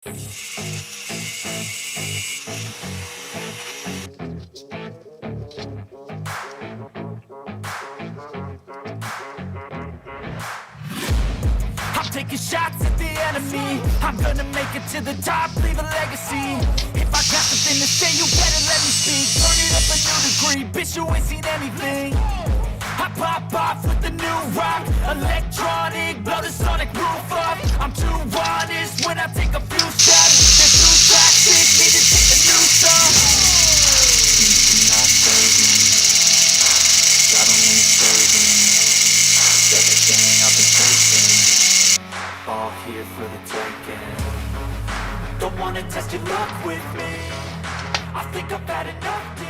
I'm taking shots at the enemy. I'm gonna make it to the top, leave a legacy. If I got something to say, you better let me speak. Turn it up a new degree, bitch, you ain't seen anything. I pop off with the new rock, electronic, blow the sonic roof up. I'm too honest when I take a few shots. They're too toxic, need to take a new song. You cannot save me, God only saving. Everything I've been chasing, all here for the taking. Don't wanna test your luck with me, I think I've had enough.